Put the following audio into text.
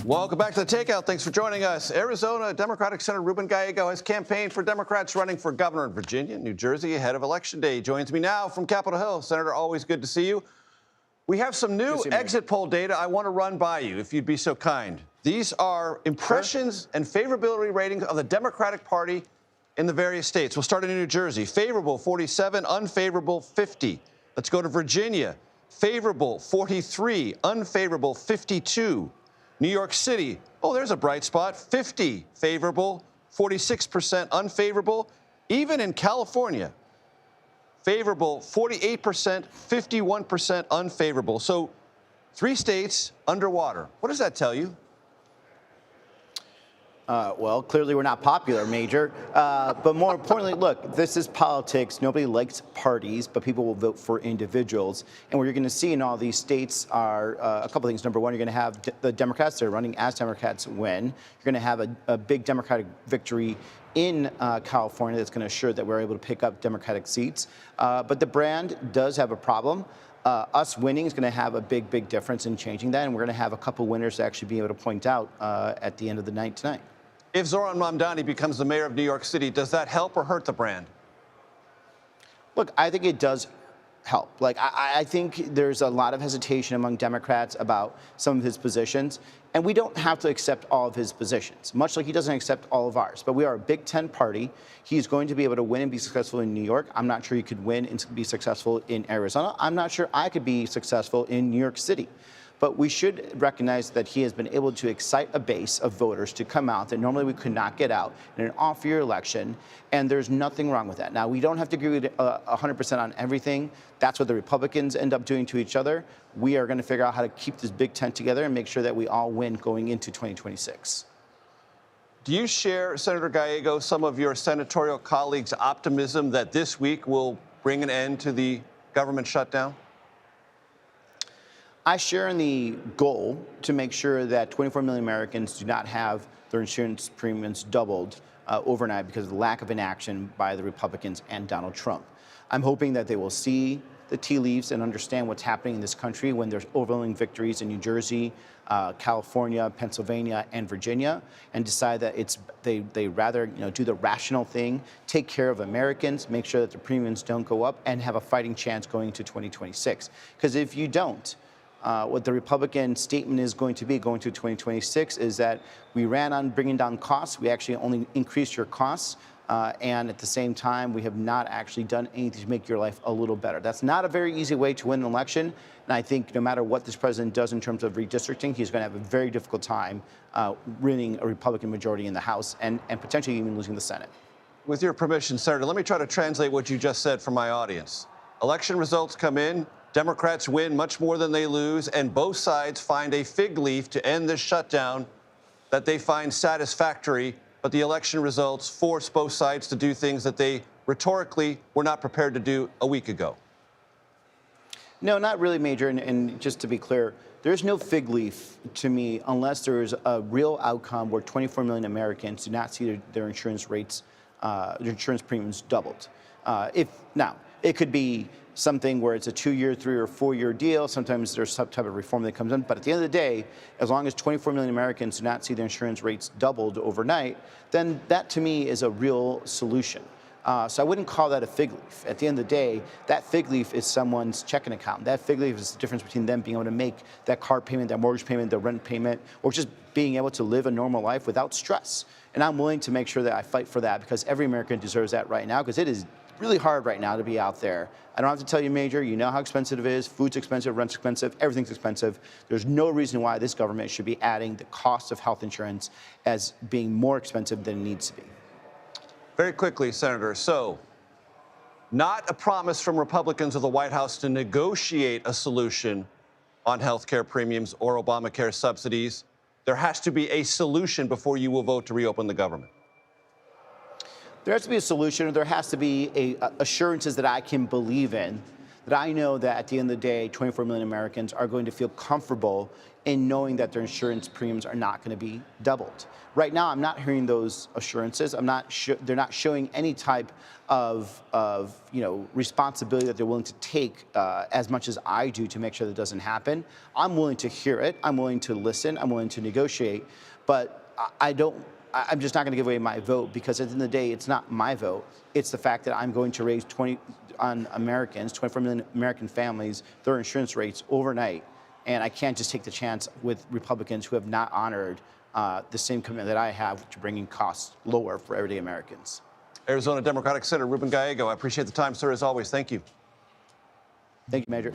Welcome back to the Takeout. Thanks for joining us. Arizona Democratic Senator Ruben Gallego has campaigned for Democrats running for governor in Virginia and New Jersey ahead of Election Day. Joins me now from Capitol Hill. Senator, always good to see you. We have some new exit poll data I want to run by you, if you'd be so kind. These are impressions and favorability ratings of the Democratic Party in the various states. We'll start in New Jersey. Favorable, 47, unfavorable, 50. Let's go to Virginia. Favorable, 43, unfavorable, 52. New York City, oh, there's a bright spot, 50 favorable, 46% unfavorable. Even in California, favorable, 48%, 51% unfavorable. So 3 states underwater. What does that tell you? Well, clearly we're not popular, Major. But more importantly, look, this is politics. Nobody likes parties, but people will vote for individuals. And what you're going to see in all these states are a couple things. Number one, you're going to have the Democrats that are running as Democrats win. You're going to have a big Democratic victory in California that's going to assure that we're able to pick up Democratic seats. But the brand does have a problem. Us winning is going to have a big difference in changing that. And we're going to have a couple winners to actually be able to point out at the end of the night tonight. If Zohran Mamdani becomes the mayor of New York City, does that help or hurt the brand? Look, I think it does help. Like, I think there's a lot of hesitation among Democrats about some of his positions, and we don't have to accept all of his positions, much like he doesn't accept all of ours. But we are a Big Ten party. He's going to be able to win and be successful in New York. I'm not sure he could win and be successful in Arizona. I'm not sure I could be successful in New York City. But we should recognize that he has been able to excite a base of voters to come out that normally we could not get out in an off-year election, and there's nothing wrong with that. Now, we don't have to agree with 100% on everything. That's what the Republicans end up doing to each other. We are going to figure out how to keep this Big Tent together and make sure that we all win going into 2026. Do you share, Senator Gallego, some of your senatorial colleagues' optimism that this week will bring an end to the government shutdown? I share in the goal to make sure that 24 million Americans do not have their insurance premiums doubled overnight because of the lack of inaction by the Republicans and Donald Trump. I'm hoping that they will see the tea leaves and understand what's happening in this country when there's overwhelming victories in New Jersey, California, Pennsylvania, and Virginia, and decide that they rather do the rational thing, take care of Americans, make sure that the premiums don't go up, and have a fighting chance going into 2026. Because if you don't, what the Republican statement is going to be going to 2026 is that we ran on bringing down costs. We actually only increased your costs. And at the same time, we have not actually done anything to make your life a little better. That's not a very easy way to win an election. And I think no matter what this president does in terms of redistricting, he's going to have a very difficult time winning a Republican majority in the House and potentially even losing the Senate. With your permission, Senator, let me try to translate what you just said for my audience. Election results come in. Democrats win much more than they lose, and both sides find a fig leaf to end this shutdown that they find satisfactory, but the election results force both sides to do things that they rhetorically were not prepared to do a week ago. No, not really, Major, and just to be clear, there's no fig leaf to me unless there is a real outcome where 24 million Americans do not see their insurance rates, their insurance premiums doubled. Now, it could be something where it's a 2-year, 3- or 4-year deal. Sometimes there's some type of reform that comes in. But at the end of the day, as long as 24 million Americans do not see their insurance rates doubled overnight, then that to me is a real solution. So I wouldn't call that a fig leaf. At the end of the day, that fig leaf is someone's checking account. That fig leaf is the difference between them being able to make that car payment, that mortgage payment, the rent payment, or just being able to live a normal life without stress. And I'm willing to make sure that I fight for that because every American deserves that right now because it is really hard right now to be out there. I don't have to tell you, Major, you know how expensive it is. Food's expensive, rent's expensive, everything's expensive. There's no reason why this government should be adding the cost of health insurance as being more expensive than it needs to be. Very quickly, Senator, so not a promise from Republicans of the White House to negotiate a solution on health care premiums or Obamacare subsidies. There has to be a solution before you will vote to reopen the government. There has to be a solution, or there has to be assurances that I can believe in, that I know that at the end of the day, 24 million Americans are going to feel comfortable in knowing that their insurance premiums are not going to be doubled. Right now, I'm not hearing those assurances. They're not showing any type of responsibility that they're willing to take as much as I do to make sure that doesn't happen. I'm willing to hear it. I'm willing to listen. I'm willing to negotiate. But I'm just not going to give away my vote, because at the end of the day, it's not my vote. It's the fact that I'm going to raise 24 million American families, their insurance rates overnight. And I can't just take the chance with Republicans who have not honored the same commitment that I have to bringing costs lower for everyday Americans. Arizona Democratic Senator Ruben Gallego, I appreciate the time, sir, as always. Thank you. Thank you, Major.